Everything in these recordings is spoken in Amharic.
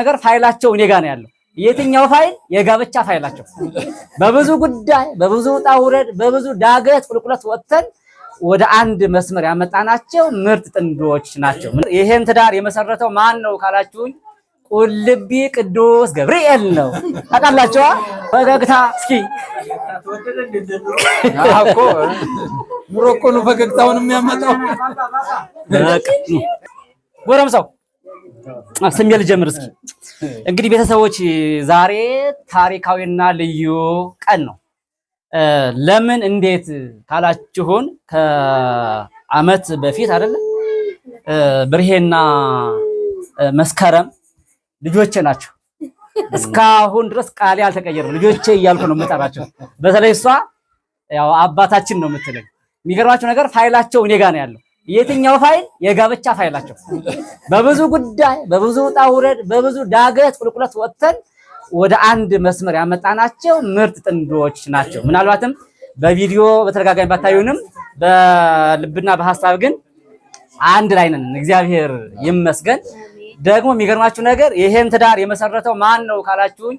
ነገር ፋይላቸው እኔ ጋር ነው ያለው። የትኛው ፋይል? የጋብቻ ፋይላቸው። በብዙ ጉዳይ፣ በብዙ ውጣ ውረድ፣ በብዙ ዳገት ቁልቁለት ወጥተን ወደ አንድ መስመር ያመጣናቸው ምርጥ ጥንዶች ናቸው። ይሄን ትዳር የመሰረተው ማን ነው ካላችሁኝ፣ ቁልቢ ቅዱስ ገብርኤል ነው። ታውቃላችሁ? ፈገግታ እስኪ አቆ ኑሮኮ ነው ፈገግታውን የሚያመጣው። ጎረምሳው ስሜ ልጀምር እስኪ። እንግዲህ ቤተሰቦች ዛሬ ታሪካዊና ልዩ ቀን ነው። ለምን እንዴት ካላችሁን ከዓመት በፊት አይደለ ብርሄና መስከረም ልጆቼ ናቸው። እስካሁን ድረስ ቃሌ አልተቀየረም። ልጆቼ እያልኩ ነው የምጠራቸው። በተለይ እሷ ያው አባታችን ነው የምትለኝ። የሚገርማቸው ነገር ፋይላቸው እኔ ጋር ነው ያለው። የትኛው ፋይል? የጋብቻ ፋይላቸው። በብዙ ጉዳይ፣ በብዙ ውጣ ውረድ፣ በብዙ ዳገት ቁልቁለት ወጥተን ወደ አንድ መስመር ያመጣናቸው ምርጥ ጥንዶች ናቸው። ምናልባትም በቪዲዮ በተደጋጋሚ ባታዩንም በልብና በሐሳብ ግን አንድ ላይ ነን። እግዚአብሔር ይመስገን። ደግሞ የሚገርማችሁ ነገር ይሄን ትዳር የመሰረተው ማን ነው ካላችሁኝ፣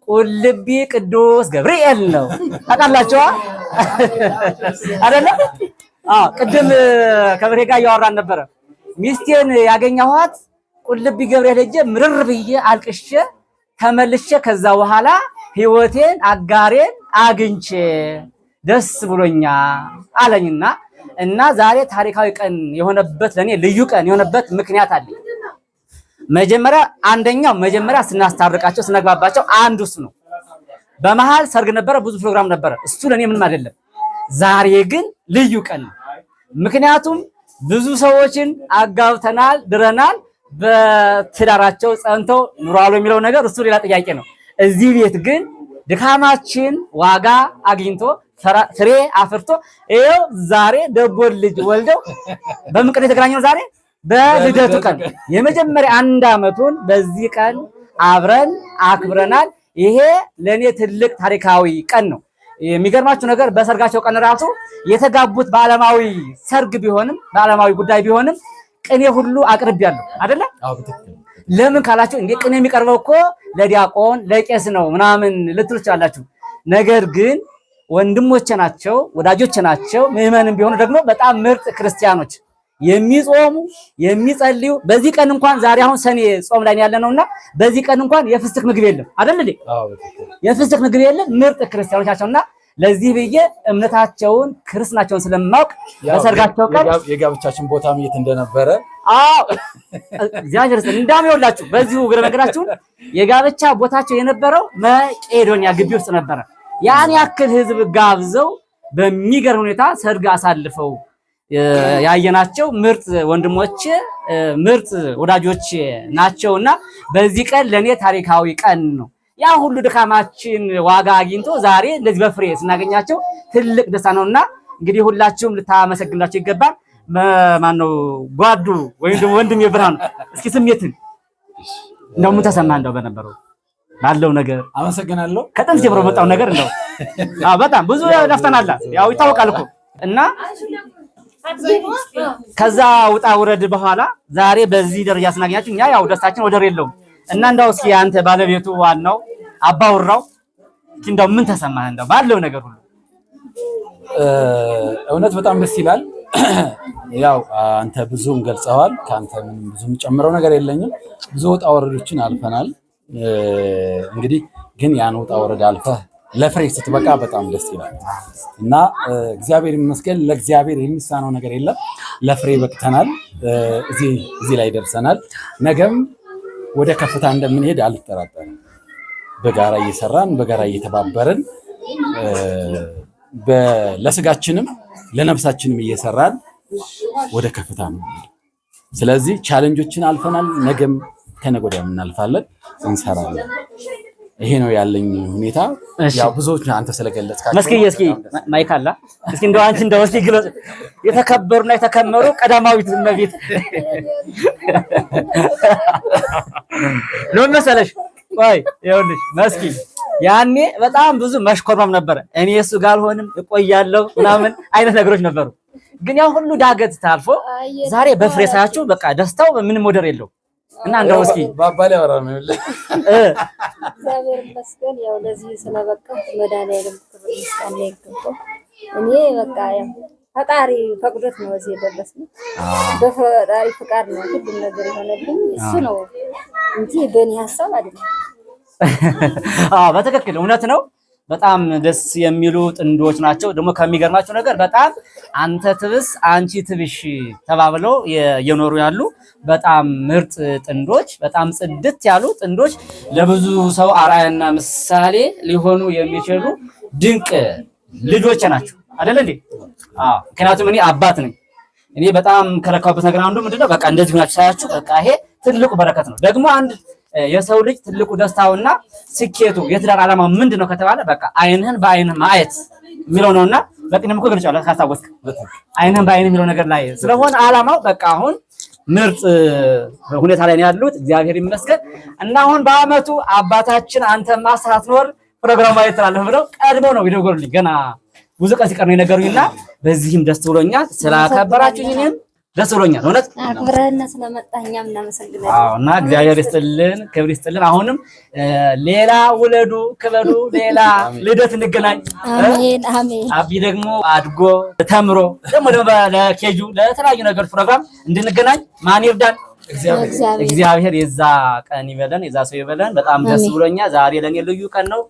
ቁልቢ ቅዱስ ገብርኤል ነው። ታውቃላችሁ አይደለ? ቅድም ከብሬ ጋር እያወራን ነበረ። ሚስቴን ያገኘኋት ቁልቢ ገብርኤል ሄጄ ምርር ብዬ አልቅሼ ተመልሼ ከዛ በኋላ ህይወቴን አጋሬን አግኝቼ ደስ ብሎኛ አለኝና እና ዛሬ ታሪካዊ ቀን የሆነበት ለኔ ልዩ ቀን የሆነበት ምክንያት አለ። መጀመሪያ ስናስታርቃቸው ስነግባባቸው አንዱ እሱ ነው። በመሃል ሰርግ ነበረ፣ ብዙ ፕሮግራም ነበረ። እሱ ለኔ ምንም አይደለም። ዛሬ ግን ልዩ ቀን ነው። ምክንያቱም ብዙ ሰዎችን አጋብተናል፣ ድረናል፣ በትዳራቸው ጸንተው ኑሯል የሚለው ነገር እሱ ሌላ ጥያቄ ነው። እዚህ ቤት ግን ድካማችን ዋጋ አግኝቶ ፍሬ አፍርቶ ይኸው ዛሬ ደቦል ልጅ ወልደው በምቅር የተገናኘው ዛሬ በልደቱ ቀን የመጀመሪያ 1 ዓመቱን በዚህ ቀን አብረን አክብረናል። ይሄ ለኔ ትልቅ ታሪካዊ ቀን ነው። የሚገርማችሁ ነገር በሰርጋቸው ቀን ራሱ የተጋቡት በዓለማዊ ሰርግ ቢሆንም በዓለማዊ ጉዳይ ቢሆንም ቅኔ ሁሉ አቅርቤያለሁ አይደለ? ለምን ካላችሁ እንዴ ቅኔ የሚቀርበው እኮ ለዲያቆን ለቄስ ነው ምናምን ልትሉ ትችላላችሁ። ነገር ግን ወንድሞቼ ናቸው፣ ወዳጆቼ ናቸው። ምዕመንም ቢሆኑ ደግሞ በጣም ምርጥ ክርስቲያኖች የሚጾሙ የሚጸልዩ። በዚህ ቀን እንኳን ዛሬ አሁን ሰኔ ጾም ላይ ያለነውና በዚህ ቀን እንኳን የፍስክ ምግብ የለም አይደል እንዴ? የፍስክ ምግብ የለም። ምርጥ ክርስቲያኖች ናቸውና ለዚህ ብዬ እምነታቸውን ክርስትናቸውን ስለማውቅ በሰርጋቸው ቀን የጋብቻችን ቦታም የት እንደነበረ እግዚአብሔር እንዳሚወላችሁ በዚሁ ግረ ነገራችሁን የጋብቻ ቦታቸው የነበረው መቄዶንያ ግቢ ውስጥ ነበረ። ያን ያክል ህዝብ ጋብዘው በሚገርም ሁኔታ ሰርግ አሳልፈው ያየናቸው ምርጥ ወንድሞቼ ምርጥ ወዳጆቼ ናቸውና በዚህ ቀን ለኔ ታሪካዊ ቀን ነው። ያ ሁሉ ድካማችን ዋጋ አግኝቶ ዛሬ እንደዚህ በፍሬ ስናገኛቸው ትልቅ ደስታ ነውና እንግዲህ ሁላችሁም ልታመሰግናቸው ይገባል። ማን ነው ጓዱ ወይም ደግሞ ወንድም የብርሃኑ እስኪ ስሜትን እንደው ምን ተሰማህ? እንደው በነበረው ባለው ነገር አመሰግናለሁ። ከጥንት ጀምሮ መጣው ነገር እንደው በጣም ብዙ ለፍተናል፣ ያው ይታወቃል እኮ እና ከዛ ውጣ ውረድ በኋላ ዛሬ በዚህ ደረጃ ስናገኛችሁ እኛ ያው ደስታችን ወደር የለውም። እና እንደው እስኪ አንተ ባለቤቱ ዋናው አባወራው እስኪ እንደው ምን ተሰማህ? እንደው ባለው ነገር ሁሉ እውነት በጣም ደስ ይላል። ያው አንተ ብዙም ገልጸዋል። ካንተ ምንም ብዙም ጨምረው ነገር የለኝም። ብዙ ውጣ ወረዶችን አልፈናል። እንግዲህ ግን ያን ውጣ ወረድ አልፈህ ለፍሬ ስትበቃ በጣም ደስ ይላል እና እግዚአብሔር ይመስገን። ለእግዚአብሔር የሚሳነው ነገር የለም። ለፍሬ በቅተናል። እዚህ ላይ ደርሰናል። ነገም ወደ ከፍታ እንደምንሄድ አልጠራጠርም። በጋራ እየሰራን በጋራ እየተባበርን ለስጋችንም ለነፍሳችንም እየሰራን ወደ ከፍታ ነው። ስለዚህ ቻሌንጆችን አልፈናል። ነገም ከነገ ወዲያም እናልፋለን፣ እንሰራለን። ይሄ ነው ያለኝ ሁኔታ። ያው ብዙዎች አንተ ስለገለጽካቸው እስኪ ማይካላ እስኪ እንደው አንቺ እንደው እስኪ ግለጽ። የተከበሩና የተከመሩ ቀዳማዊት እመቤት ነው መሰለሽ። ቆይ ይኸውልሽ መስኪ ያኔ በጣም ብዙ መሽኮርማም ነበር። እኔ እሱ ጋር አልሆንም እቆያለሁ ምናምን አይነት ነገሮች ነበሩ። ግን ያው ሁሉ ዳገት ታልፎ ዛሬ በፍሬ ሳያችሁ በቃ ደስታው ምንም ወደር የለው። እና እንደው እስኪ ባባሌ አወራ ነው ይል እግዚአብሔር ይመስገን ያው ለዚህ ስለበቃ መድኃኒዓለም ክብር ምስጋና ይገባው። እኔ በቃ ያው ፈጣሪ ፈቅዶት ነው እዚህ የደረስነው። በፈጣሪ ፍቃድ ነው ሁሉም ነገር የሆነልኝ እሱ ነው እንጂ በእኔ ሐሳብ አይደለም። በትክክል እውነት ነው። በጣም ደስ የሚሉ ጥንዶች ናቸው። ደግሞ ከሚገርማቸው ነገር በጣም አንተ ትብስ አንቺ ትብሽ ተባብለው እየኖሩ ያሉ በጣም ምርጥ ጥንዶች፣ በጣም ጽድት ያሉ ጥንዶች፣ ለብዙ ሰው አርአያና ምሳሌ ሊሆኑ የሚችሉ ድንቅ ልጆች ናቸው አይደል እንዴ? ምክንያቱም እኔ አባት ነኝ። እኔ በጣም ከረካሁበት ነገር አንዱ ምንድነው በቃ እንደዚህ ሆናችሁ ሳያችሁ በቃ ይሄ ትልቁ በረከት ነው። ደግሞ አንድ የሰው ልጅ ትልቁ ደስታውና ስኬቱ የትዳር ዓላማው ምንድነው ከተባለ በቃ አይንህን በአይንህ ማየት የሚለው ነውና በቅድም እኮ ገልጫለሁ ካስታወስክ አይንህን በአይንህ የሚለው ነገር ላይ ስለሆነ ዓላማው በቃ አሁን ምርጥ ሁኔታ ላይ ነው ያሉት። እግዚአብሔር ይመስገን። እና አሁን በአመቱ አባታችን አንተማ ሳትኖር ፕሮግራም ላይ ተላለፈ ብለው ቀድመው ነው ይደጎልልኝ ገና ብዙ ቀን ሲቀር ነው የነገሩኝና በዚህም ደስ ብሎኛል። ስላከበራችሁኝም ደስ ብሎኛል። እውነት አክብረህና ስለመጣኛም እናመሰግናለን። እና እግዚአብሔር ይስጥልን፣ ክብር ይስጥልን። አሁንም ሌላ ውለዱ፣ ክበዱ፣ ሌላ ልደት እንገናኝ። አሜን አሜን። አቢ ደግሞ አድጎ ተምሮ ደግሞ ለኬጁ ለተለያዩ ነገር ፕሮግራም እንድንገናኝ ማን ይርዳን? እግዚአብሔር የዛ ቀን ይበለን፣ የዛ ሰው ይበለን። በጣም ደስ ብሎኛል። ዛሬ ለኔ ልዩ ቀን ነው።